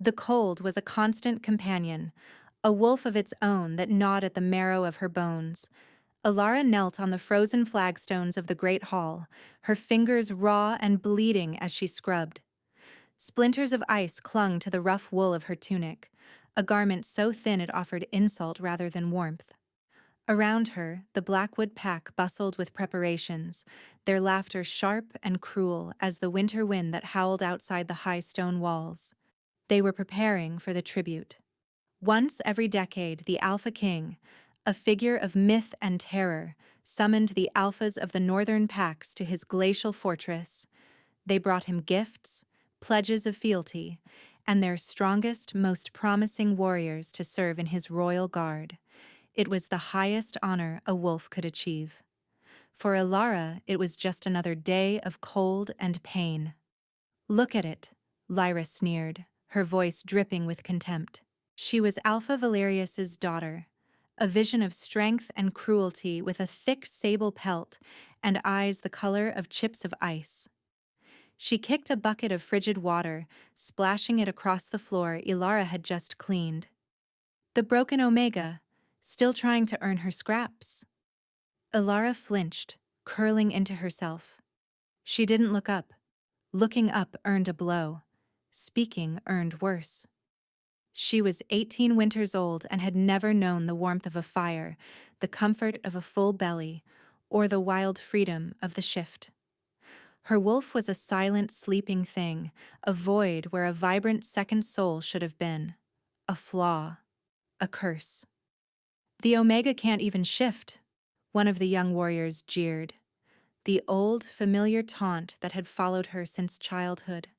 The cold was a constant companion, a wolf of its own that gnawed at the marrow of her bones. Alara knelt on the frozen flagstones of the great hall, her fingers raw and bleeding as she scrubbed. Splinters of ice clung to the rough wool of her tunic, a garment so thin it offered insult rather than warmth. Around her, the Blackwood pack bustled with preparations, their laughter sharp and cruel as the winter wind that howled outside the high stone walls. They were preparing for the tribute. Once every decade, the Alpha King, a figure of myth and terror, summoned the alphas of the northern packs to his glacial fortress. They brought him gifts, pledges of fealty, and their strongest, most promising warriors to serve in his royal guard. It was the highest honor a wolf could achieve. For Ilara, it was just another day of cold and pain. "Look at it," Lyra sneered, her voice dripping with contempt. She was Alpha Valerius's daughter, a vision of strength and cruelty with a thick sable pelt and eyes the color of chips of ice. She kicked a bucket of frigid water, splashing it across the floor Ilara had just cleaned. The broken Omega, still trying to earn her scraps. Ilara flinched, curling into herself. She didn't look up. Looking up earned a blow. Speaking earned worse. She was 18 winters old and had never known the warmth of a fire, the comfort of a full belly, or the wild freedom of the shift. Her wolf was a silent, sleeping thing, a void where a vibrant second soul should have been. A flaw. A curse. "The Omega can't even shift," one of the young warriors jeered. The old, familiar taunt that had followed her since childhood.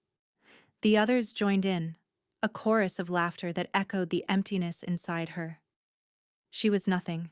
The others joined in, a chorus of laughter that echoed the emptiness inside her. She was nothing.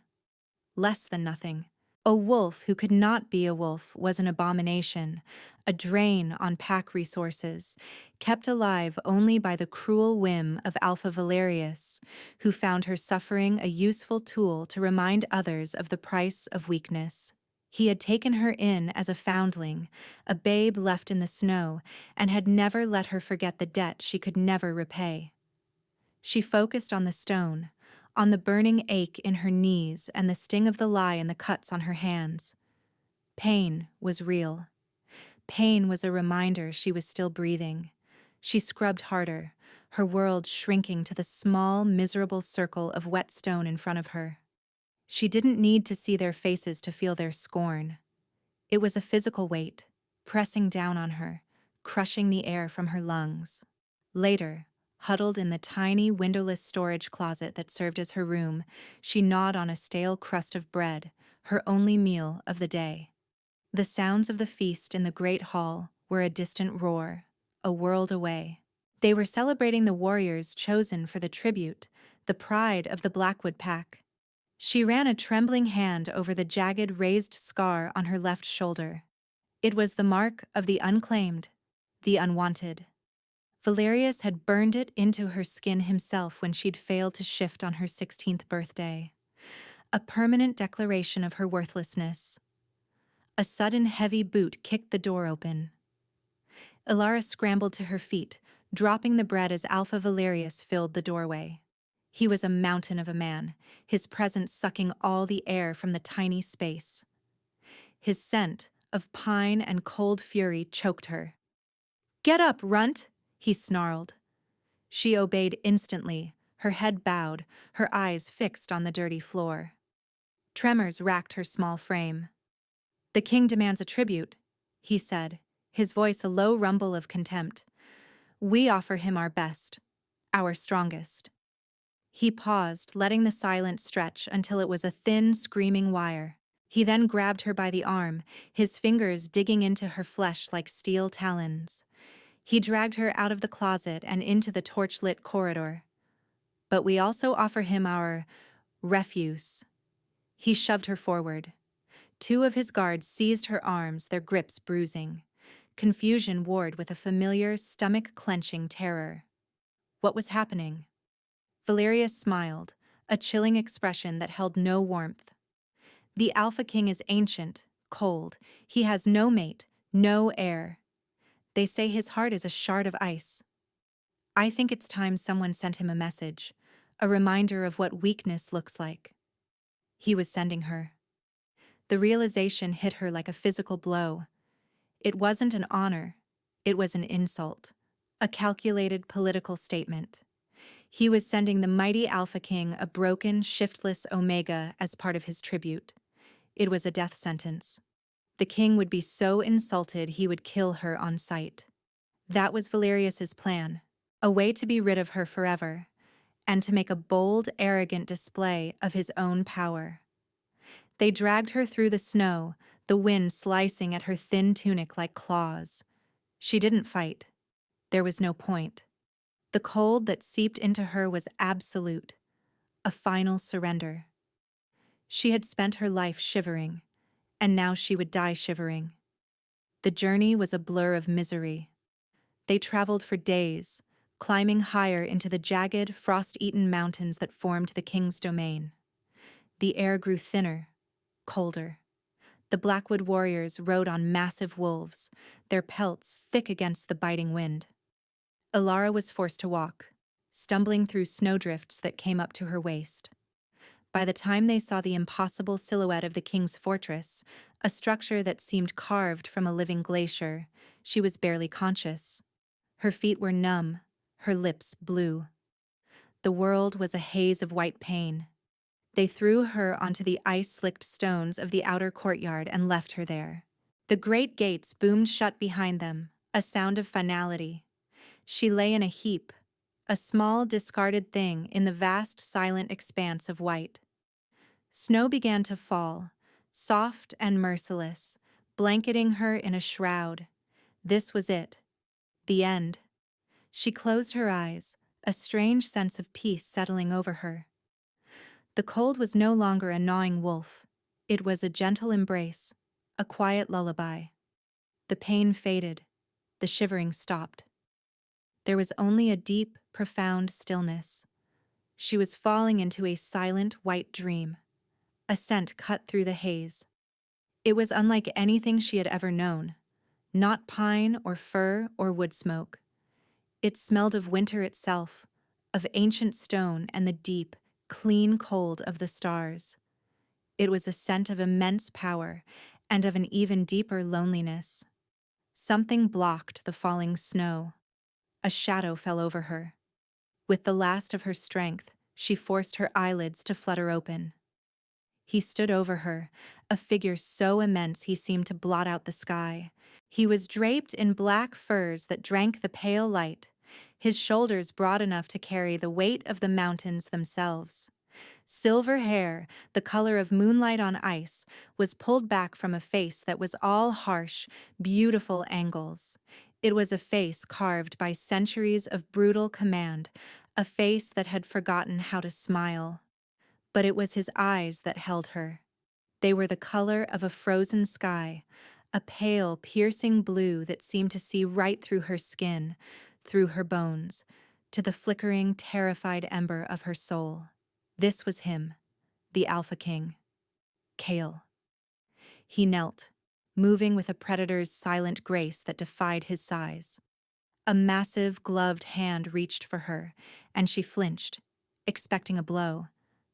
Less than nothing. A wolf who could not be a wolf was an abomination, a drain on pack resources, kept alive only by the cruel whim of Alpha Valerius, who found her suffering a useful tool to remind others of the price of weakness. He had taken her in as a foundling, a babe left in the snow, and had never let her forget the debt she could never repay. She focused on the stone, on the burning ache in her knees and the sting of the lie in the cuts on her hands. Pain was real. Pain was a reminder she was still breathing. She scrubbed harder, her world shrinking to the small, miserable circle of wet stone in front of her. She didn't need to see their faces to feel their scorn. It was a physical weight, pressing down on her, crushing the air from her lungs. Later, huddled in the tiny, windowless storage closet that served as her room, she gnawed on a stale crust of bread, her only meal of the day. The sounds of the feast in the great hall were a distant roar, a world away. They were celebrating the warriors chosen for the tribute, the pride of the Blackwood pack. She ran a trembling hand over the jagged, raised scar on her left shoulder. It was the mark of the unclaimed, the unwanted. Valerius had burned it into her skin himself when she'd failed to shift on her 16th birthday. A permanent declaration of her worthlessness. A sudden heavy boot kicked the door open. Ilara scrambled to her feet, dropping the bread as Alpha Valerius filled the doorway. He was a mountain of a man, his presence sucking all the air from the tiny space. His scent of pine and cold fury choked her. "Get up, runt!" he snarled. She obeyed instantly, her head bowed, her eyes fixed on the dirty floor. Tremors racked her small frame. "The king demands a tribute," he said, his voice a low rumble of contempt. "We offer him our best, our strongest." He paused, letting the silence stretch until it was a thin, screaming wire. He then grabbed her by the arm, his fingers digging into her flesh like steel talons. He dragged her out of the closet and into the torch-lit corridor. "But we also offer him our refuse." He shoved her forward. Two of his guards seized her arms, their grips bruising. Confusion warred with a familiar, stomach-clenching terror. What was happening? Valerius smiled, a chilling expression that held no warmth. "The Alpha King is ancient, cold. He has no mate, no heir. They say his heart is a shard of ice." I think it's time someone sent him a message, a reminder of what weakness looks like. He was sending her. The realization hit her like a physical blow. It wasn't an honor, it was an insult, a calculated political statement. He was sending the mighty Alpha King a broken, shiftless Omega as part of his tribute. It was a death sentence. The king would be so insulted he would kill her on sight. That was Valerius's plan, a way to be rid of her forever, and to make a bold, arrogant display of his own power. They dragged her through the snow, the wind slicing at her thin tunic like claws. She didn't fight. There was no point. The cold that seeped into her was absolute, a final surrender. She had spent her life shivering, and now she would die shivering. The journey was a blur of misery. They traveled for days, climbing higher into the jagged, frost-eaten mountains that formed the king's domain. The air grew thinner, colder. The Blackwood warriors rode on massive wolves, their pelts thick against the biting wind. Alara was forced to walk, stumbling through snowdrifts that came up to her waist. By the time they saw the impossible silhouette of the king's fortress, a structure that seemed carved from a living glacier, she was barely conscious. Her feet were numb, her lips blue. The world was a haze of white pain. They threw her onto the ice-slicked stones of the outer courtyard and left her there. The great gates boomed shut behind them, a sound of finality. She lay in a heap, a small, discarded thing in the vast, silent expanse of white. Snow began to fall, soft and merciless, blanketing her in a shroud. This was it. The end. She closed her eyes, a strange sense of peace settling over her. The cold was no longer a gnawing wolf. It was a gentle embrace, a quiet lullaby. The pain faded. The shivering stopped. There was only a deep, profound stillness. She was falling into a silent, white dream. A scent cut through the haze. It was unlike anything she had ever known. Not pine or fir or wood smoke. It smelled of winter itself, of ancient stone and the deep, clean cold of the stars. It was a scent of immense power and of an even deeper loneliness. Something blocked the falling snow. A shadow fell over her. With the last of her strength, she forced her eyelids to flutter open. He stood over her, a figure so immense he seemed to blot out the sky. He was draped in black furs that drank the pale light, his shoulders broad enough to carry the weight of the mountains themselves. Silver hair, the color of moonlight on ice, was pulled back from a face that was all harsh, beautiful angles. It was a face carved by centuries of brutal command, a face that had forgotten how to smile. But it was his eyes that held her. They were the color of a frozen sky, a pale, piercing blue that seemed to see right through her skin, through her bones, to the flickering, terrified ember of her soul. This was him, the Alpha King. Kale. He knelt, moving with a predator's silent grace that defied his size. A massive, gloved hand reached for her, and she flinched, expecting a blow,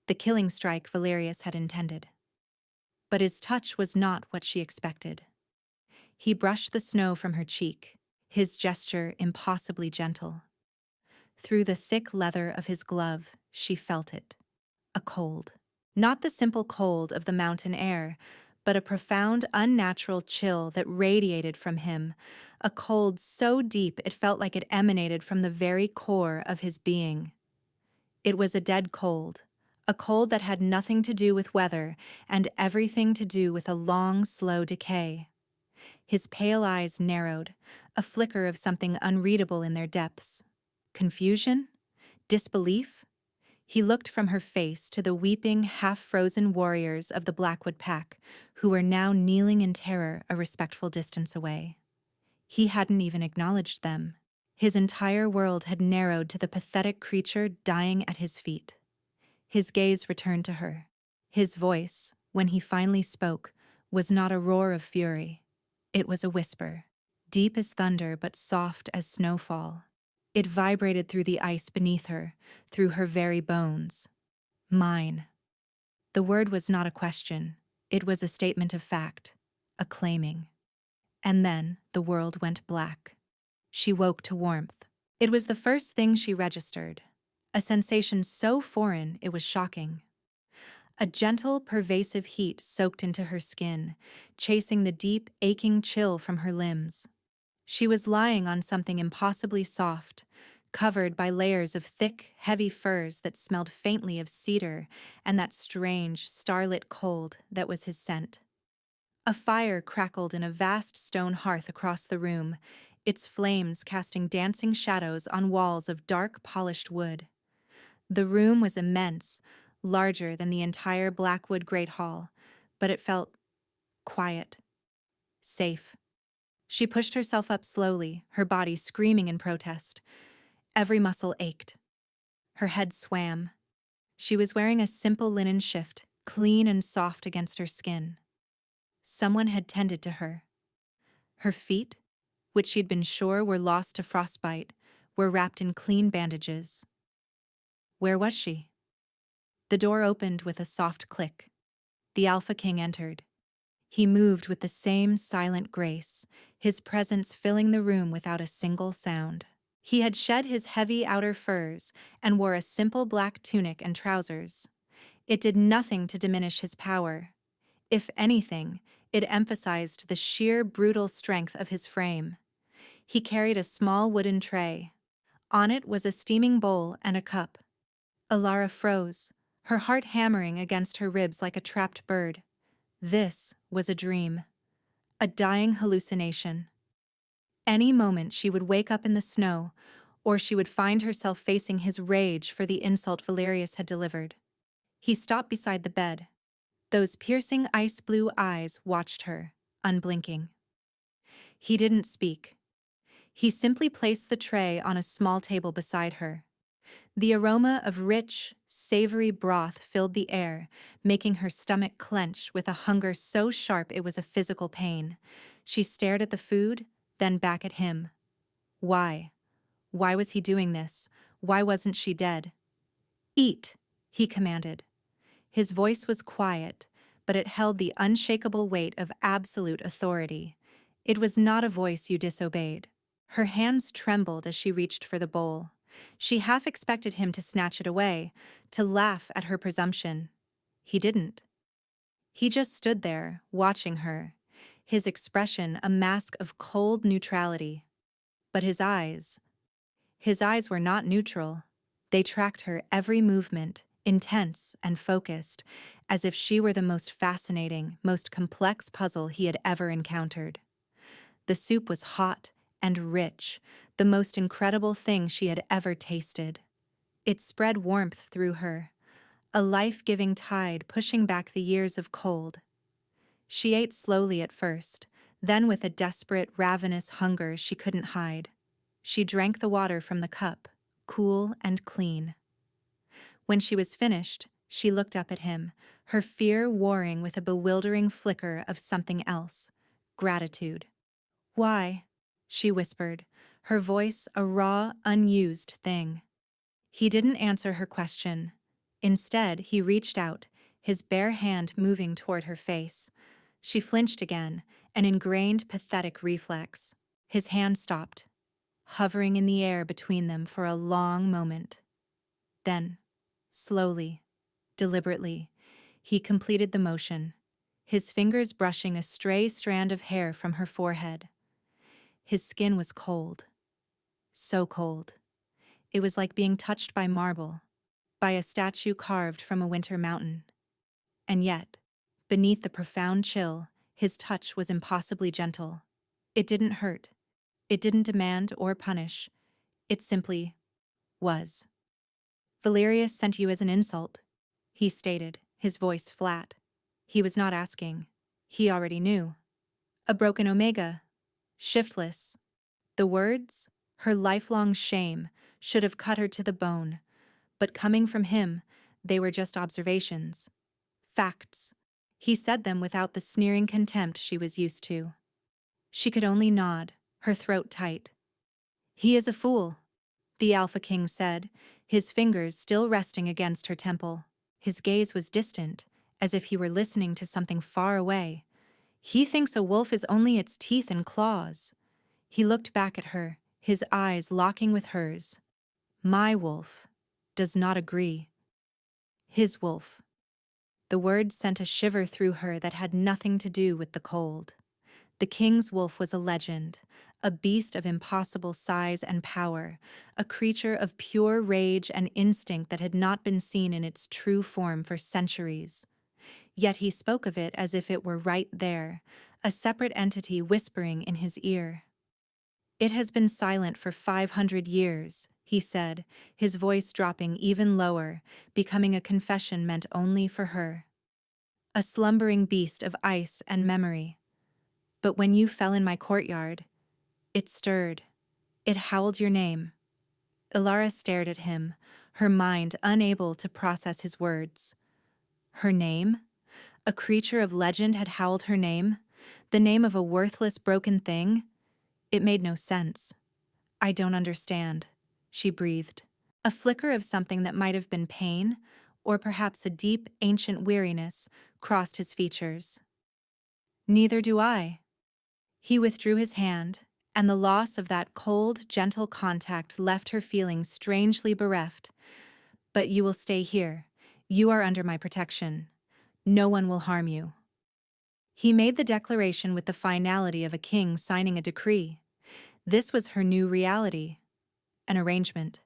the killing strike Valerius had intended. But his touch was not what she expected. He brushed the snow from her cheek, his gesture impossibly gentle. Through the thick leather of his glove, she felt it. A cold. Not the simple cold of the mountain air, but a profound, unnatural chill that radiated from him, a cold so deep it felt like it emanated from the very core of his being. It was a dead cold, a cold that had nothing to do with weather and everything to do with a long, slow decay. His pale eyes narrowed, a flicker of something unreadable in their depths. Confusion? Disbelief? He looked from her face to the weeping, half-frozen warriors of the Blackwood pack, who were now kneeling in terror a respectful distance away. He hadn't even acknowledged them. His entire world had narrowed to the pathetic creature dying at his feet. His gaze returned to her. His voice, when he finally spoke, was not a roar of fury. It was a whisper, deep as thunder but soft as snowfall. It vibrated through the ice beneath her, through her very bones. Mine. The word was not a question. It was a statement of fact, a claiming. And then the world went black. She woke to warmth. It was the first thing she registered, a sensation so foreign it was shocking. A gentle, pervasive heat soaked into her skin, chasing the deep, aching chill from her limbs. She was lying on something impossibly soft, covered by layers of thick, heavy furs that smelled faintly of cedar and that strange, starlit cold that was his scent. A fire crackled in a vast stone hearth across the room, its flames casting dancing shadows on walls of dark, polished wood. The room was immense, larger than the entire Blackwood Great Hall, but it felt quiet, safe. She pushed herself up slowly, her body screaming in protest. Every muscle ached. Her head swam. She was wearing a simple linen shift, clean and soft against her skin. Someone had tended to her. Her feet, which she'd been sure were lost to frostbite, were wrapped in clean bandages. Where was she? The door opened with a soft click. The Alpha King entered. He moved with the same silent grace, his presence filling the room without a single sound. He had shed his heavy outer furs and wore a simple black tunic and trousers. It did nothing to diminish his power. If anything, it emphasized the sheer brutal strength of his frame. He carried a small wooden tray. On it was a steaming bowl and a cup. Alara froze, her heart hammering against her ribs like a trapped bird. This was a dream, a dying hallucination. Any moment she would wake up in the snow, or she would find herself facing his rage for the insult Valerius had delivered. He stopped beside the bed. Those piercing ice-blue eyes watched her, unblinking. He didn't speak. He simply placed the tray on a small table beside her. The aroma of rich, savory broth filled the air, making her stomach clench with a hunger so sharp it was a physical pain. She stared at the food, then back at him. Why? Why was he doing this? Why wasn't she dead? Eat, he commanded. His voice was quiet, but it held the unshakable weight of absolute authority. It was not a voice you disobeyed. Her hands trembled as she reached for the bowl. She half expected him to snatch it away, to laugh at her presumption. He didn't. He just stood there, watching her, his expression a mask of cold neutrality. But his eyes were not neutral. They tracked her every movement, intense and focused, as if she were the most fascinating, most complex puzzle he had ever encountered. The soup was hot and rich, the most incredible thing she had ever tasted. It spread warmth through her, a life-giving tide pushing back the years of cold. She ate slowly at first, then with a desperate, ravenous hunger she couldn't hide. She drank the water from the cup, cool and clean. When she was finished, she looked up at him, her fear warring with a bewildering flicker of something else, gratitude. Why? She whispered, her voice a raw, unused thing. He didn't answer her question. Instead, he reached out, his bare hand moving toward her face. She flinched again, an ingrained, pathetic reflex. His hand stopped, hovering in the air between them for a long moment. Then, slowly, deliberately, he completed the motion, his fingers brushing a stray strand of hair from her forehead. His skin was cold, so cold. It was like being touched by marble, by a statue carved from a winter mountain. And yet, beneath the profound chill, his touch was impossibly gentle. It didn't hurt. It didn't demand or punish. It simply was. Valerius sent you as an insult, he stated, his voice flat. He was not asking. He already knew. A broken omega. Shiftless. The words, her lifelong shame, should have cut her to the bone. But coming from him, they were just observations. Facts. He said them without the sneering contempt she was used to. She could only nod, her throat tight. He is a fool. the Alpha King said, his fingers still resting against her temple. His gaze was distant, as if he were listening to something far away. He thinks a wolf is only its teeth and claws. He looked back at her, his eyes locking with hers. My wolf does not agree. His wolf. The word sent a shiver through her that had nothing to do with the cold. The king's wolf was a legend, a beast of impossible size and power, a creature of pure rage and instinct that had not been seen in its true form for centuries. Yet he spoke of it as if it were right there, a separate entity whispering in his ear. It has been silent for 500 years, he said, his voice dropping even lower, becoming a confession meant only for her. A slumbering beast of ice and memory. But when you fell in my courtyard, it stirred. It howled your name. Ilara stared at him, her mind unable to process his words. Her name? A creature of legend had howled her name? The name of a worthless, broken thing? It made no sense. I don't understand, she breathed. A flicker of something that might have been pain, or perhaps a deep, ancient weariness, crossed his features. Neither do I. He withdrew his hand, and the loss of that cold, gentle contact left her feeling strangely bereft. But you will stay here. You are under my protection. No one will harm you. He made the declaration with the finality of a king signing a decree. This was her new reality, an arrangement.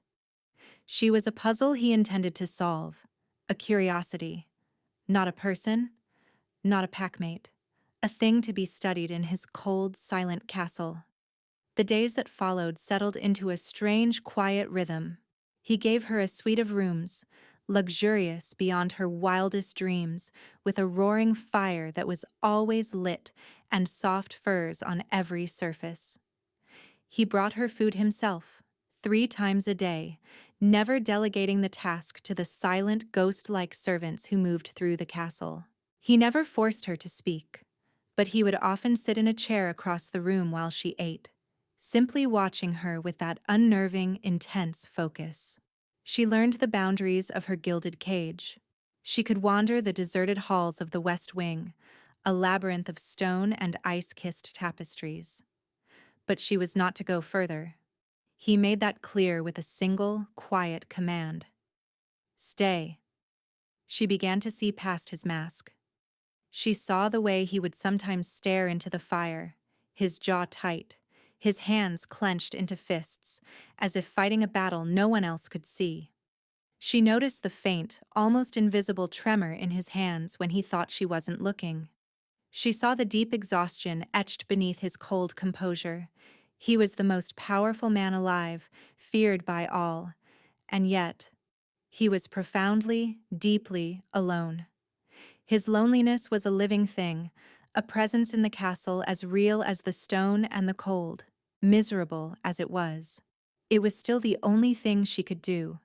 She was a puzzle he intended to solve, a curiosity, not a person, not a packmate, a thing to be studied in his cold, silent castle. The days that followed settled into a strange, quiet rhythm. He gave her a suite of rooms, luxurious beyond her wildest dreams, with a roaring fire that was always lit and soft furs on every surface. He brought her food himself, 3 times a day, never delegating the task to the silent, ghost-like servants who moved through the castle. He never forced her to speak, but he would often sit in a chair across the room while she ate, simply watching her with that unnerving, intense focus. She learned the boundaries of her gilded cage. She could wander the deserted halls of the West Wing, a labyrinth of stone and ice-kissed tapestries. But she was not to go further. He made that clear with a single, quiet command. Stay. She began to see past his mask. She saw the way he would sometimes stare into the fire, his jaw tight, his hands clenched into fists, as if fighting a battle no one else could see. She noticed the faint, almost invisible tremor in his hands when he thought she wasn't looking. She saw the deep exhaustion etched beneath his cold composure. He was the most powerful man alive, feared by all, and yet, he was profoundly, deeply alone. His loneliness was a living thing, a presence in the castle as real as the stone and the cold, miserable as it was. It was still the only thing she could do.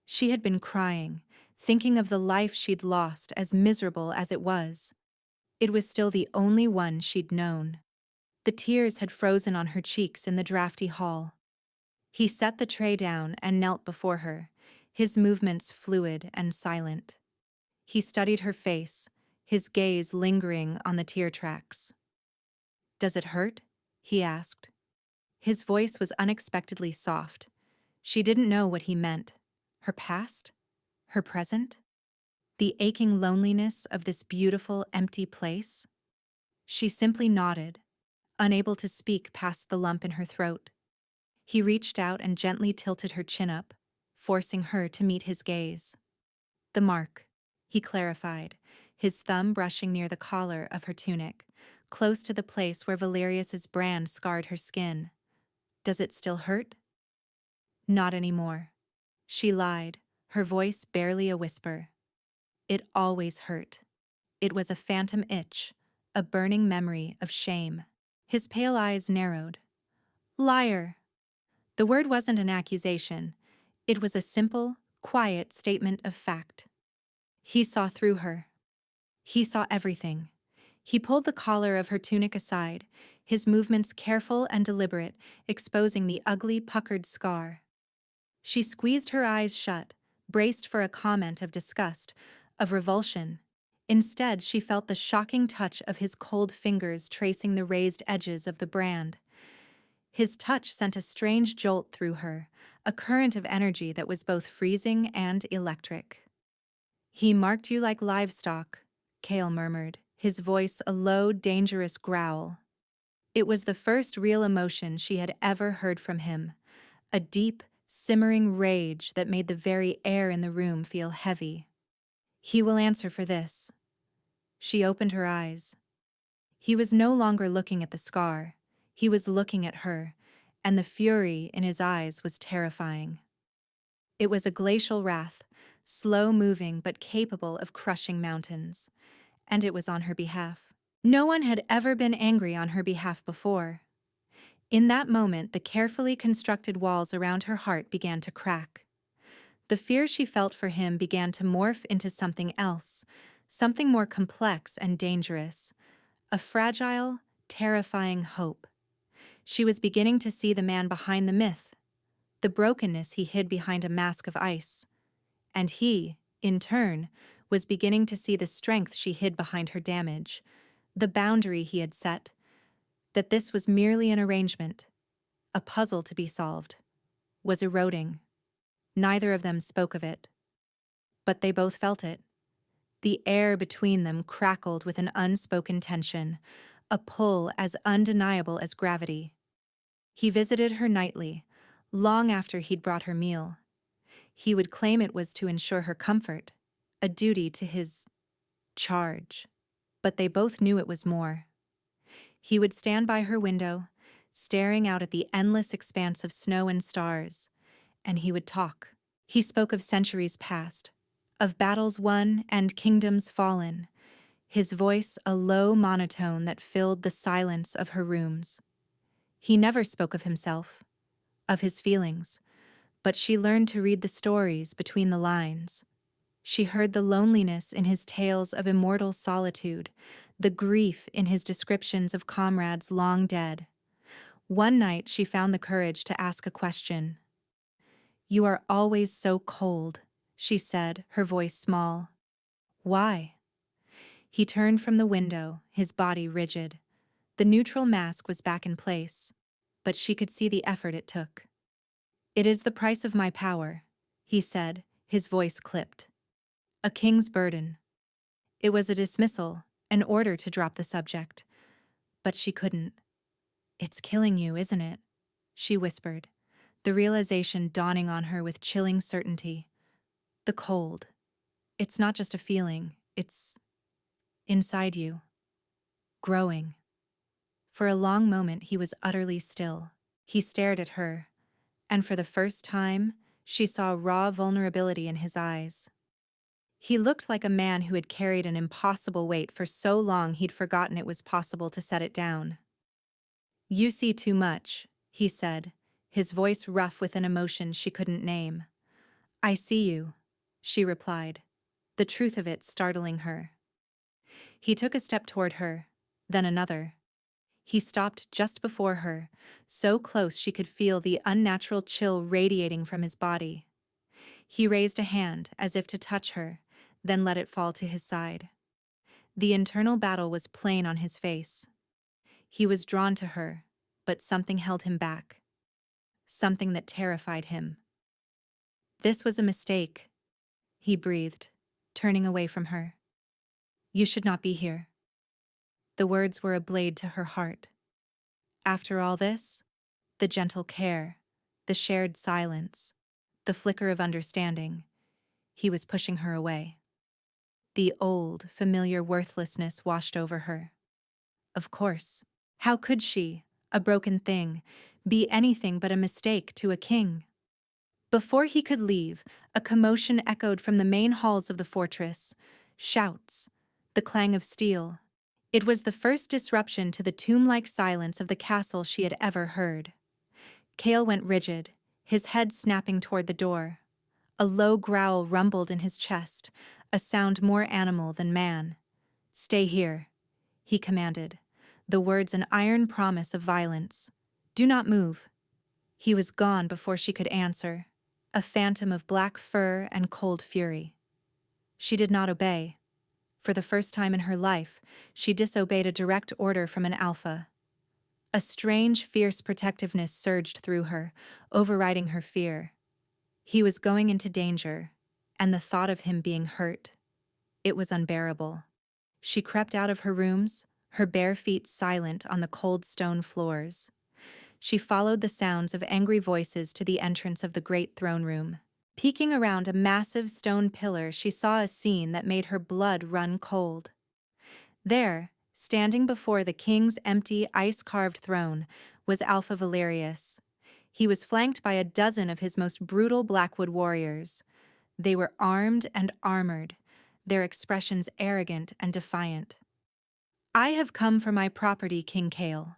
She had been crying, thinking of the life she'd lost as miserable as it was. It was still the only one she'd known. The tears had frozen on her cheeks in the drafty hall. He set the tray down and knelt before her, his movements fluid and silent. He studied her face, his gaze lingering on the tear tracks. "Does it hurt?" he asked. His voice was unexpectedly soft. She didn't know what he meant. Her past? Her present? The aching loneliness of this beautiful, empty place? She simply nodded, unable to speak past the lump in her throat. He reached out and gently tilted her chin up, forcing her to meet his gaze. "The mark," he clarified, his thumb brushing near the collar of her tunic, close to the place where Valerius's brand scarred her skin. "Does it still hurt?" "Not anymore." She lied, her voice barely a whisper. It always hurt. It was a phantom itch, a burning memory of shame. His pale eyes narrowed. "Liar!" The word wasn't an accusation. It was a simple, quiet statement of fact. He saw through her. He saw everything. He pulled the collar of her tunic aside, his movements careful and deliberate, exposing the ugly, puckered scar. She squeezed her eyes shut, braced for a comment of disgust, of revulsion. Instead, she felt the shocking touch of his cold fingers tracing the raised edges of the brand. His touch sent a strange jolt through her, a current of energy that was both freezing and electric. "He marked you like livestock," Cale murmured, his voice a low, dangerous growl. It was the first real emotion she had ever heard from him, a deep, simmering rage that made the very air in the room feel heavy. "He will answer for this." She opened her eyes. He was no longer looking at the scar. He was looking at her, and the fury in his eyes was terrifying. It was a glacial wrath, slow-moving but capable of crushing mountains. And it was on her behalf. No one had ever been angry on her behalf before. In that moment, the carefully constructed walls around her heart began to crack. The fear she felt for him began to morph into something else, something more complex and dangerous, a fragile, terrifying hope. She was beginning to see the man behind the myth, the brokenness he hid behind a mask of ice. And he, in turn, was beginning to see the strength she hid behind her damage, the boundary he had set, that this was merely an arrangement, a puzzle to be solved, was eroding. Neither of them spoke of it. But they both felt it. The air between them crackled with an unspoken tension, a pull as undeniable as gravity. He visited her nightly, long after he'd brought her meal. He would claim it was to ensure her comfort, a duty to his charge. But they both knew it was more. He would stand by her window, staring out at the endless expanse of snow and stars, and he would talk. He spoke of centuries past, of battles won and kingdoms fallen, his voice a low monotone that filled the silence of her rooms. He never spoke of himself, of his feelings, but she learned to read the stories between the lines. She heard the loneliness in his tales of immortal solitude, the grief in his descriptions of comrades long dead. One night she found the courage to ask a question. "You are always so cold," she said, her voice small. "Why?" He turned from the window, his body rigid. The neutral mask was back in place, but she could see the effort it took. "It is the price of my power," he said, his voice clipped. "A king's burden." It was a dismissal, an order to drop the subject. But she couldn't. "It's killing you, isn't it?" she whispered, the realization dawning on her with chilling certainty. "The cold. It's not just a feeling, it's inside you. Growing." For a long moment he was utterly still. He stared at her, and for the first time, she saw raw vulnerability in his eyes. He looked like a man who had carried an impossible weight for so long he'd forgotten it was possible to set it down. "You see too much," he said, his voice rough with an emotion she couldn't name. "I see you," she replied, the truth of it startling her. He took a step toward her, then another. He stopped just before her, so close she could feel the unnatural chill radiating from his body. He raised a hand as if to touch her, then let it fall to his side. The internal battle was plain on his face. He was drawn to her, but something held him back. Something that terrified him. "This was a mistake," he breathed, turning away from her. "You should not be here." The words were a blade to her heart. After all this, the gentle care, the shared silence, the flicker of understanding, he was pushing her away. The old, familiar worthlessness washed over her. Of course. How could she, a broken thing, be anything but a mistake to a king? Before he could leave, a commotion echoed from the main halls of the fortress. Shouts, the clang of steel. It was the first disruption to the tomb-like silence of the castle she had ever heard. Cale went rigid, his head snapping toward the door. A low growl rumbled in his chest, a sound more animal than man. "Stay here," he commanded, the words an iron promise of violence. "Do not move." He was gone before she could answer. a phantom of black fur and cold fury. She did not obey. For the first time in her life, she disobeyed a direct order from an alpha. A strange, fierce protectiveness surged through her, overriding her fear. He was going into danger, and the thought of him being hurt, it was unbearable. She crept out of her rooms, her bare feet silent on the cold stone floors. She followed the sounds of angry voices to the entrance of the great throne room. Peeking around a massive stone pillar, she saw a scene that made her blood run cold. There, standing before the king's empty, ice-carved throne, was Alpha Valerius. He was flanked by a dozen of his most brutal Blackwood warriors. They were armed and armored, their expressions arrogant and defiant. "I have come for my property, King Kale,"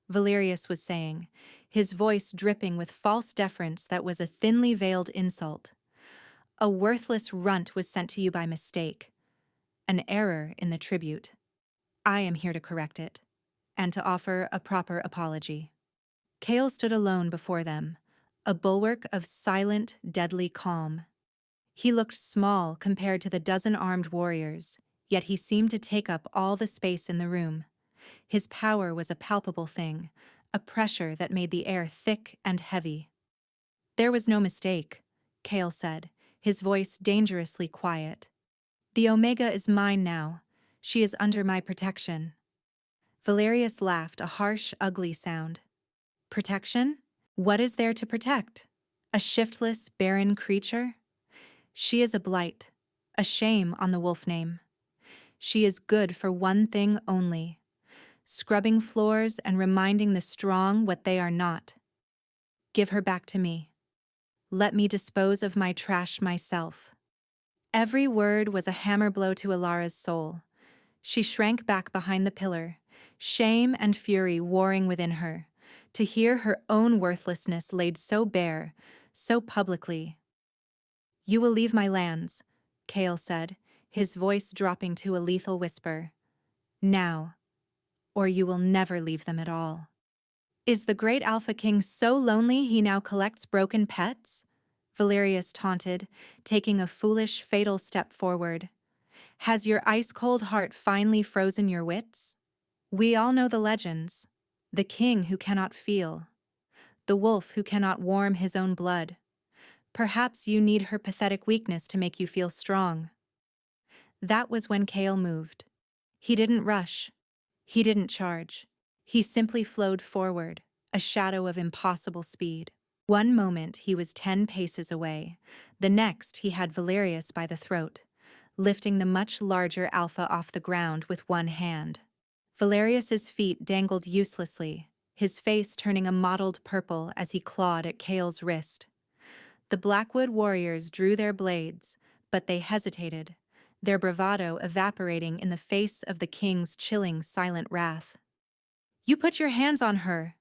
Valerius was saying, his voice dripping with false deference that was a thinly veiled insult. "A worthless runt was sent to you by mistake. An error in the tribute. I am here to correct it, and to offer a proper apology." Kale stood alone before them, a bulwark of silent, deadly calm. He looked small compared to the dozen armed warriors, yet he seemed to take up all the space in the room. His power was a palpable thing, a pressure that made the air thick and heavy. "There was no mistake," Kale said, his voice dangerously quiet. "The Omega is mine now. She is under my protection." Valerius laughed, a harsh, ugly sound. "Protection? What is there to protect? A shiftless, barren creature? She is a blight, a shame on the wolf name. She is good for one thing only: scrubbing floors and reminding the strong what they are not. Give her back to me. Let me dispose of my trash myself." Every word was a hammer blow to Alara's soul. She shrank back behind the pillar, shame and fury warring within her, to hear her own worthlessness laid so bare, so publicly. "You will leave my lands," Kale said, his voice dropping to a lethal whisper. "Now, or you will never leave them at all." "Is the great Alpha King so lonely he now collects broken pets?" Valerius taunted, taking a foolish, fatal step forward. "Has your ice-cold heart finally frozen your wits? We all know the legends. The king who cannot feel. The wolf who cannot warm his own blood. Perhaps you need her pathetic weakness to make you feel strong." That was when Kale moved. He didn't rush. He didn't charge. He simply flowed forward, a shadow of impossible speed. One moment he was 10 paces away. The next he had Valerius by the throat, lifting the much larger Alpha off the ground with one hand. Valerius's feet dangled uselessly, his face turning a mottled purple as he clawed at Kale's wrist. The Blackwood warriors drew their blades, but they hesitated, their bravado evaporating in the face of the king's chilling, silent wrath. "You put your hands on her,"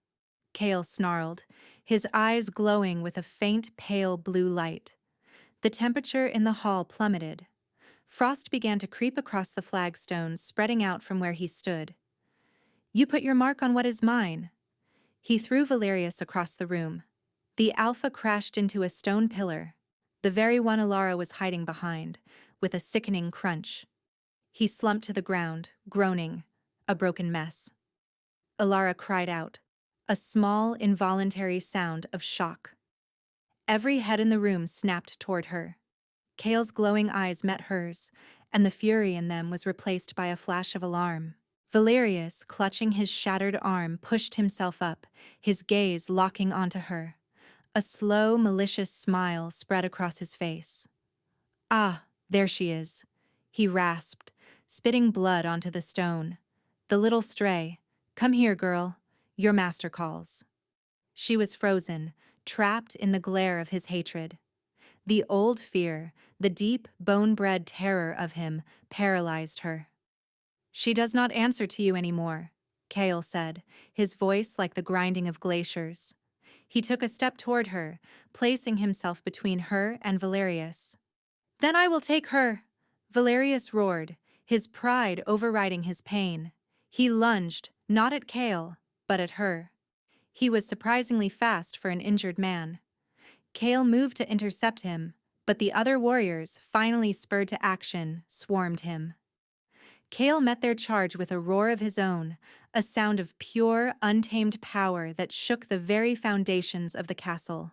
Kale snarled, his eyes glowing with a faint, pale blue light. The temperature in the hall plummeted. Frost began to creep across the flagstones, spreading out from where he stood. "You put your mark on what is mine." He threw Valerius across the room. The Alpha crashed into a stone pillar, the very one Alara was hiding behind, with a sickening crunch. He slumped to the ground, groaning, a broken mess. Alara cried out, a small, involuntary sound of shock. Every head in the room snapped toward her. Kale's glowing eyes met hers, and the fury in them was replaced by a flash of alarm. Valerius, clutching his shattered arm, pushed himself up, his gaze locking onto her. A slow, malicious smile spread across his face. "Ah, there she is," he rasped, spitting blood onto the stone. "The little stray. Come here, girl. Your master calls." She was frozen, trapped in the glare of his hatred. The old fear, the deep, bone-bred terror of him, paralyzed her. "She does not answer to you anymore," Kale said, his voice like the grinding of glaciers. He took a step toward her, placing himself between her and Valerius. "Then I will take her!" Valerius roared, his pride overriding his pain. He lunged, not at Kale, but at her. He was surprisingly fast for an injured man. Kale moved to intercept him, but the other warriors, finally spurred to action, swarmed him. Kale met their charge with a roar of his own, a sound of pure, untamed power that shook the very foundations of the castle.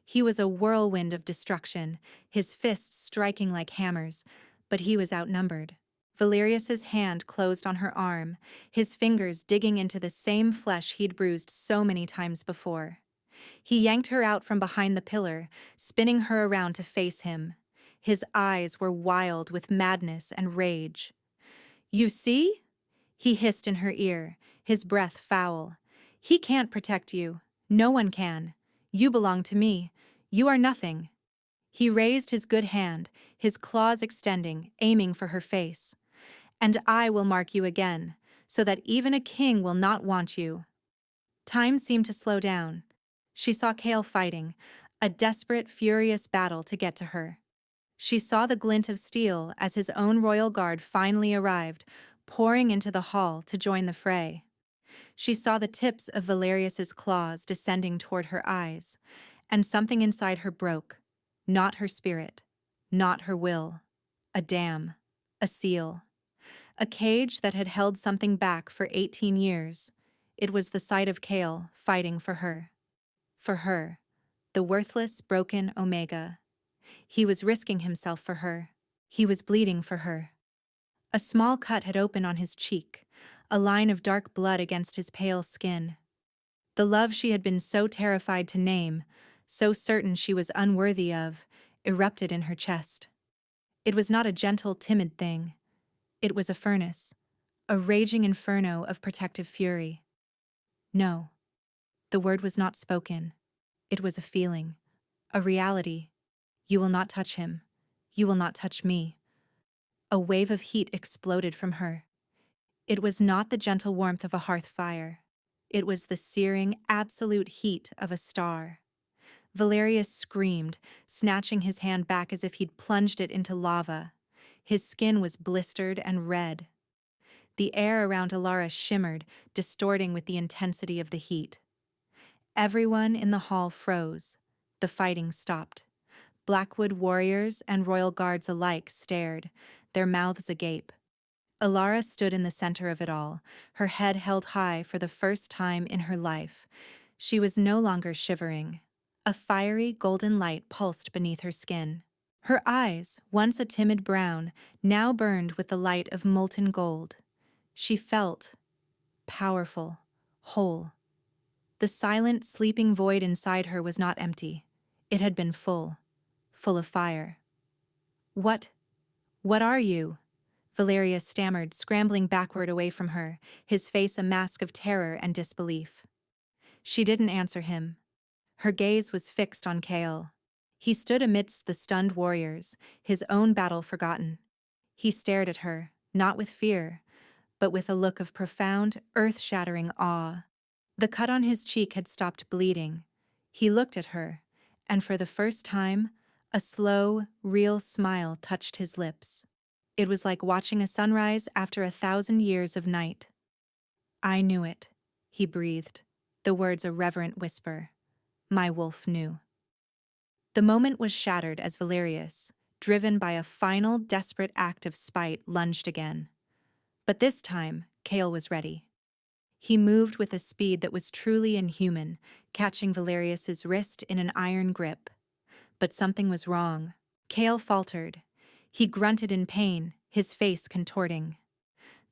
He was a whirlwind of destruction, his fists striking like hammers, but he was outnumbered. Valerius's hand closed on her arm, his fingers digging into the same flesh he'd bruised so many times before. He yanked her out from behind the pillar, spinning her around to face him. His eyes were wild with madness and rage. "You see?" he hissed in her ear, his breath foul. "He can't protect you. No one can. You belong to me. You are nothing." He raised his good hand, his claws extending, aiming for her face. "And I will mark you again, so that even a king will not want you." Time seemed to slow down. She saw Kale fighting, a desperate, furious battle to get to her. She saw the glint of steel as his own royal guard finally arrived, pouring into the hall to join the fray. She saw the tips of Valerius's claws descending toward her eyes, and something inside her broke. Not her spirit, not her will. A dam, a seal. A cage that had held something back for 18 years. It was the sight of Kale fighting for her. For her, the worthless, broken Omega. He was risking himself for her. He was bleeding for her. A small cut had opened on his cheek, a line of dark blood against his pale skin. The love she had been so terrified to name, so certain she was unworthy of, erupted in her chest. It was not a gentle, timid thing. It was a furnace, a raging inferno of protective fury. No, the word was not spoken. It was a feeling, a reality. "You will not touch him. You will not touch me." A wave of heat exploded from her. It was not the gentle warmth of a hearth fire. It was the searing, absolute heat of a star. Valerius screamed, snatching his hand back as if he'd plunged it into lava. His skin was blistered and red. The air around Alara shimmered, distorting with the intensity of the heat. Everyone in the hall froze. The fighting stopped. Blackwood warriors and royal guards alike stared, their mouths agape. Alara stood in the center of it all, her head held high for the first time in her life. She was no longer shivering. A fiery golden light pulsed beneath her skin. Her eyes, once a timid brown, now burned with the light of molten gold. She felt powerful, whole. The silent, sleeping void inside her was not empty. It had been full of fire. What are you?" Valerius stammered, scrambling backward away from her, his face a mask of terror and disbelief. She didn't answer him. Her gaze was fixed on Kale. He stood amidst the stunned warriors, his own battle forgotten. He stared at her, not with fear, but with a look of profound, earth-shattering awe. The cut on his cheek had stopped bleeding. He looked at her, and for the first time, a slow, real smile touched his lips. It was like watching a sunrise after 1,000 years of night. "I knew it," he breathed, the words a reverent whisper. "My wolf knew." The moment was shattered as Valerius, driven by a final, desperate act of spite, lunged again. But this time, Kale was ready. He moved with a speed that was truly inhuman, catching Valerius's wrist in an iron grip. But something was wrong. Kale faltered. He grunted in pain, his face contorting.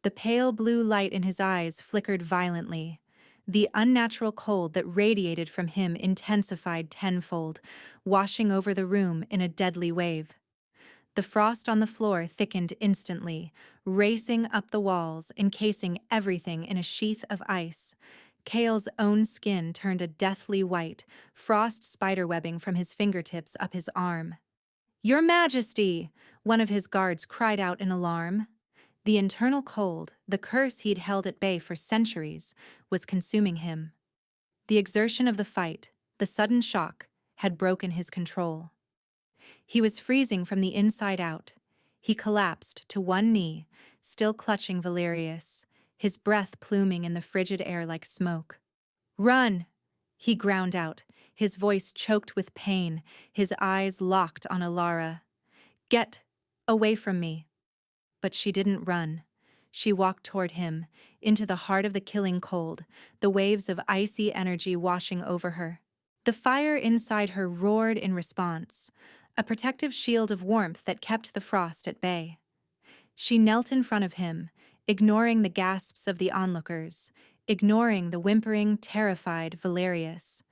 The pale blue light in his eyes flickered violently. The unnatural cold that radiated from him intensified tenfold, washing over the room in a deadly wave. The frost on the floor thickened instantly, racing up the walls, encasing everything in a sheath of ice. Kale's own skin turned a deathly white, frost spiderwebbing from his fingertips up his arm. "Your Majesty!" one of his guards cried out in alarm. The internal cold, the curse he'd held at bay for centuries, was consuming him. The exertion of the fight, the sudden shock, had broken his control. He was freezing from the inside out. He collapsed to one knee, still clutching Valerius, his breath pluming in the frigid air like smoke. "Run!" he ground out, his voice choked with pain, his eyes locked on Alara. "Get away from me." But she didn't run. She walked toward him, into the heart of the killing cold, the waves of icy energy washing over her. The fire inside her roared in response, a protective shield of warmth that kept the frost at bay. She knelt in front of him, ignoring the gasps of the onlookers, ignoring the whimpering, terrified Valerius.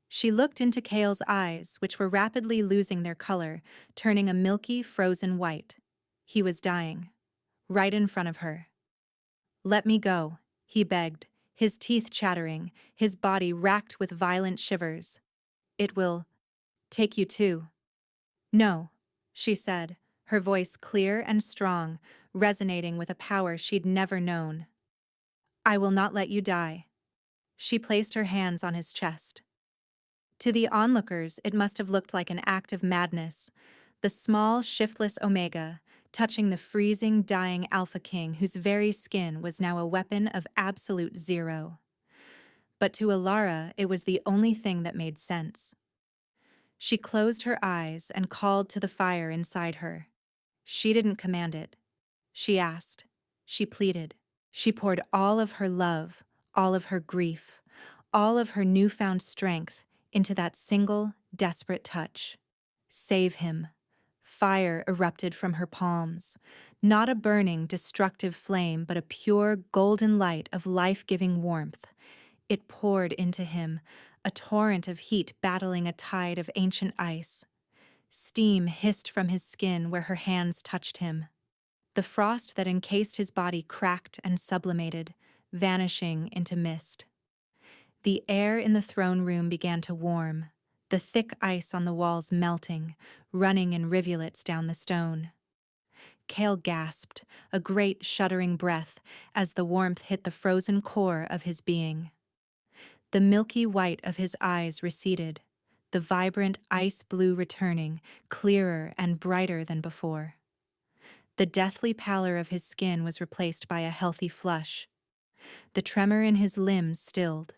She looked into Kale's eyes, which were rapidly losing their color, turning a milky, frozen white. He was dying, right in front of her. "Let me go," he begged, his teeth chattering, his body racked with violent shivers. "It will take you too." "No," she said, her voice clear and strong, resonating with a power she'd never known. "I will not let you die." She placed her hands on his chest. To the onlookers, it must have looked like an act of madness. The small, shiftless Omega, touching the freezing, dying Alpha King whose very skin was now a weapon of absolute zero. But to Alara, it was the only thing that made sense. She closed her eyes and called to the fire inside her. She didn't command it. She asked. She pleaded. She poured all of her love, all of her grief, all of her newfound strength into that single, desperate touch. Save him. Fire erupted from her palms. Not a burning, destructive flame, but a pure, golden light of life-giving warmth. It poured into him, a torrent of heat battling a tide of ancient ice. Steam hissed from his skin where her hands touched him. The frost that encased his body cracked and sublimated, vanishing into mist. The air in the throne room began to warm, the thick ice on the walls melting, running in rivulets down the stone. Kale gasped, a great shuddering breath, as the warmth hit the frozen core of his being. The milky white of his eyes receded, the vibrant ice blue returning, clearer and brighter than before. The deathly pallor of his skin was replaced by a healthy flush. The tremor in his limbs stilled.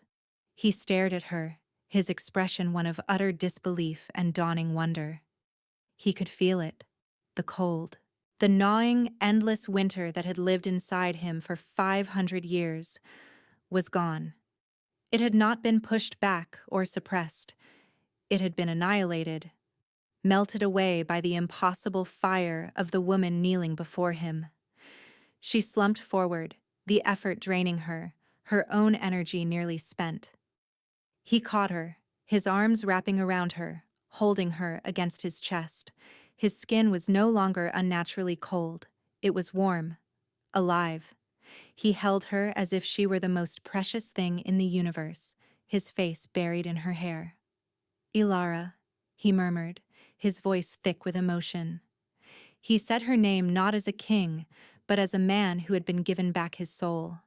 He stared at her, his expression one of utter disbelief and dawning wonder. He could feel it, the cold, the gnawing, endless winter that had lived inside him for 500 years, was gone. It had not been pushed back or suppressed. It had been annihilated, melted away by the impossible fire of the woman kneeling before him. She slumped forward, the effort draining her, her own energy nearly spent. He caught her, his arms wrapping around her, holding her against his chest. His skin was no longer unnaturally cold. It was warm, alive. He held her as if she were the most precious thing in the universe, his face buried in her hair. "Ilara," he murmured, his voice thick with emotion. He said her name not as a king, but as a man who had been given back his soul.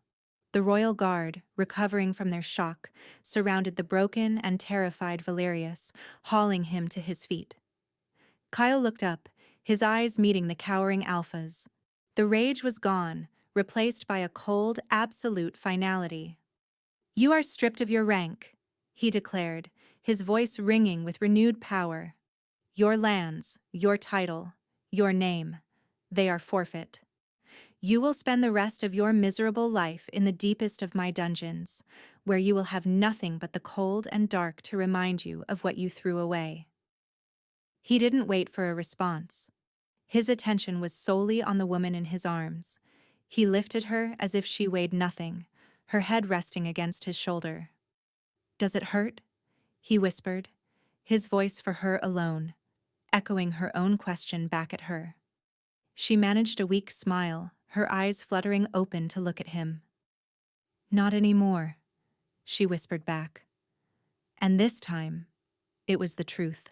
The royal guard, recovering from their shock, surrounded the broken and terrified Valerius, hauling him to his feet. Kyle looked up, his eyes meeting the cowering alphas. The rage was gone, replaced by a cold, absolute finality. "You are stripped of your rank," he declared, his voice ringing with renewed power. "Your lands, your title, your name, they are forfeit. You will spend the rest of your miserable life in the deepest of my dungeons, where you will have nothing but the cold and dark to remind you of what you threw away." He didn't wait for a response. His attention was solely on the woman in his arms. He lifted her as if she weighed nothing, her head resting against his shoulder. "Does it hurt?" he whispered, his voice for her alone, echoing her own question back at her. She managed a weak smile, her eyes fluttering open to look at him. "Not anymore," she whispered back. And this time, it was the truth.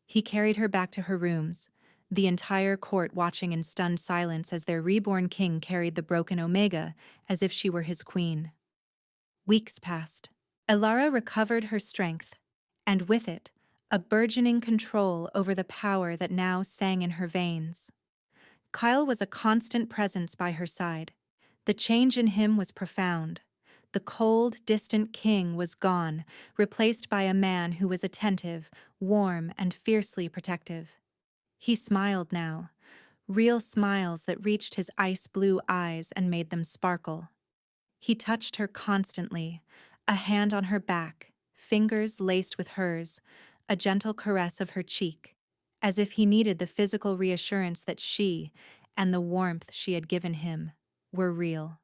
He carried her back to her rooms, the entire court watching in stunned silence as their reborn king carried the broken Omega as if she were his queen. Weeks passed. Elara recovered her strength, and with it, a burgeoning control over the power that now sang in her veins. Kyle was a constant presence by her side. The change in him was profound. The cold, distant king was gone, replaced by a man who was attentive, warm, and fiercely protective. He smiled now, real smiles that reached his ice-blue eyes and made them sparkle. He touched her constantly, a hand on her back, fingers laced with hers, a gentle caress of her cheek, as if he needed the physical reassurance that she, and the warmth she had given him, were real.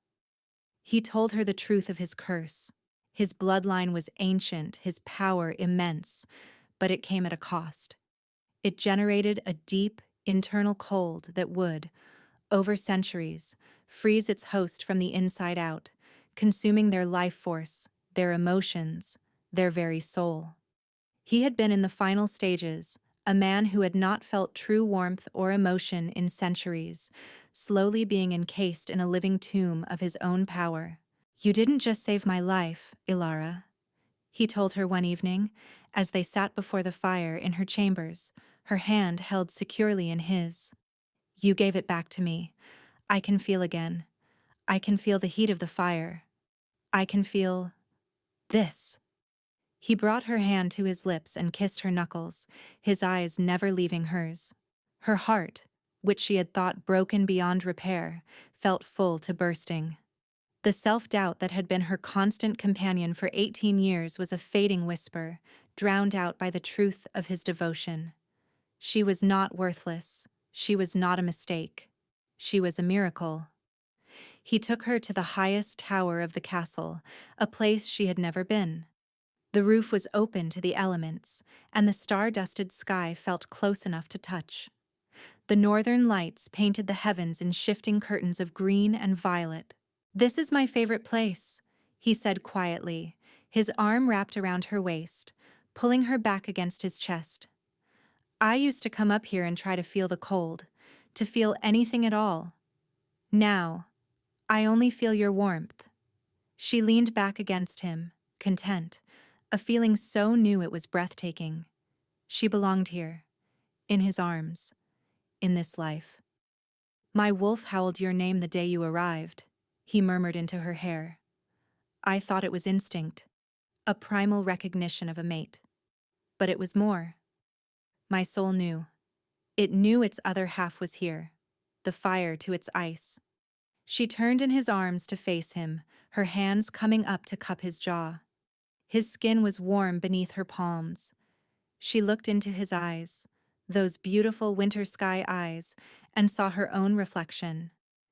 He told her the truth of his curse. His bloodline was ancient, his power immense, but it came at a cost. It generated a deep, internal cold that would, over centuries, freeze its host from the inside out, consuming their life force, their emotions, their very soul. He had been in the final stages, a man who had not felt true warmth or emotion in centuries, slowly being encased in a living tomb of his own power. "You didn't just save my life, Ilara," he told her one evening, as they sat before the fire in her chambers, her hand held securely in his. "You gave it back to me. I can feel again. I can feel the heat of the fire. I can feel this." He brought her hand to his lips and kissed her knuckles, his eyes never leaving hers. Her heart, which she had thought broken beyond repair, felt full to bursting. The self-doubt that had been her constant companion for 18 years was a fading whisper, drowned out by the truth of his devotion. She was not worthless. She was not a mistake. She was a miracle. He took her to the highest tower of the castle, a place she had never been. The roof was open to the elements, and the star-dusted sky felt close enough to touch. The northern lights painted the heavens in shifting curtains of green and violet. "This is my favorite place," he said quietly, his arm wrapped around her waist, pulling her back against his chest. "I used to come up here and try to feel the cold, to feel anything at all. Now, I only feel your warmth." She leaned back against him, content, a feeling so new it was breathtaking. She belonged here, in his arms, in this life. "My wolf howled your name the day you arrived," he murmured into her hair. "I thought it was instinct, a primal recognition of a mate. But it was more. My soul knew. It knew its other half was here, the fire to its ice." She turned in his arms to face him, her hands coming up to cup his jaw. His skin was warm beneath her palms. She looked into his eyes, those beautiful winter sky eyes, and saw her own reflection.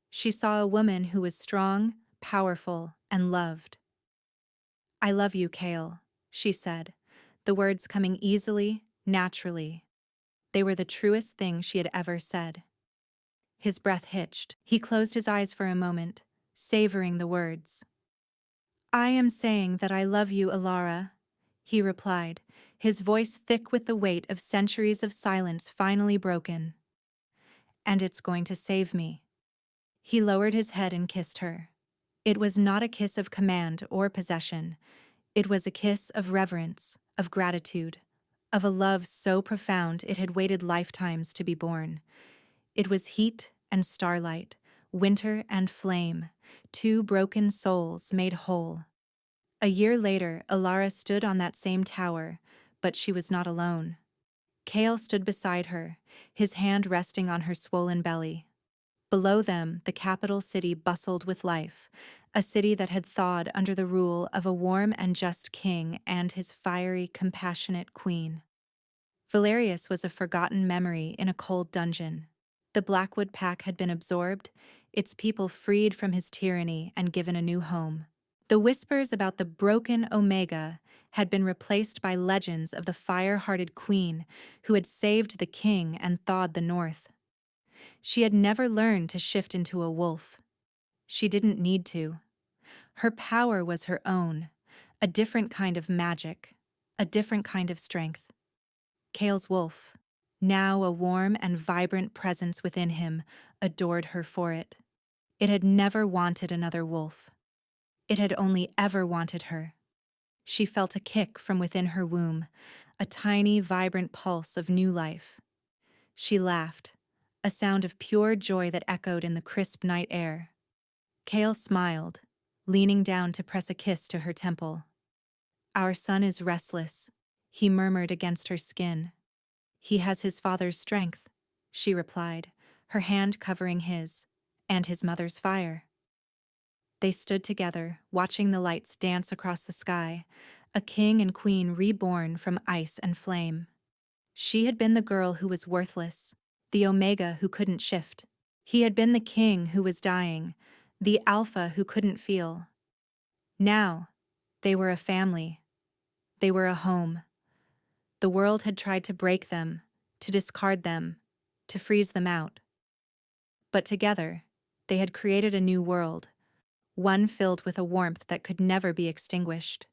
She saw a woman who was strong, powerful, and loved. "I love you, Kale," she said, the words coming easily, naturally. They were the truest thing she had ever said. His breath hitched. He closed his eyes for a moment, savoring the words. "I am saying that I love you, Ilara," he replied, his voice thick with the weight of centuries of silence finally broken. "And it's going to save me." He lowered his head and kissed her. It was not a kiss of command or possession. It was a kiss of reverence, of gratitude, of a love so profound it had waited lifetimes to be born. It was heat and starlight, winter and flame, two broken souls made whole. A year later, Ilara stood on that same tower, but she was not alone. Kale stood beside her, his hand resting on her swollen belly. Below them, the capital city bustled with life, a city that had thawed under the rule of a warm and just king and his fiery, compassionate queen. Valerius was a forgotten memory in a cold dungeon. The Blackwood Pack had been absorbed, its people freed from his tyranny and given a new home. The whispers about the broken Omega had been replaced by legends of the fire-hearted queen who had saved the king and thawed the north. She had never learned to shift into a wolf. She didn't need to. Her power was her own, a different kind of magic, a different kind of strength. Kale's wolf, now a warm and vibrant presence within him, adored her for it. It had never wanted another wolf. It had only ever wanted her. She felt a kick from within her womb, a tiny, vibrant pulse of new life. She laughed, a sound of pure joy that echoed in the crisp night air. Kale smiled, leaning down to press a kiss to her temple. "Our son is restless," he murmured against her skin. "He has his father's strength," she replied, her hand covering his, "and his mother's fire." They stood together, watching the lights dance across the sky, a king and queen reborn from ice and flame. She had been the girl who was worthless, the omega who couldn't shift. He had been the king who was dying, the alpha who couldn't feel. Now, they were a family. They were a home. The world had tried to break them, to discard them, to freeze them out. But together, they had created a new world, one filled with a warmth that could never be extinguished.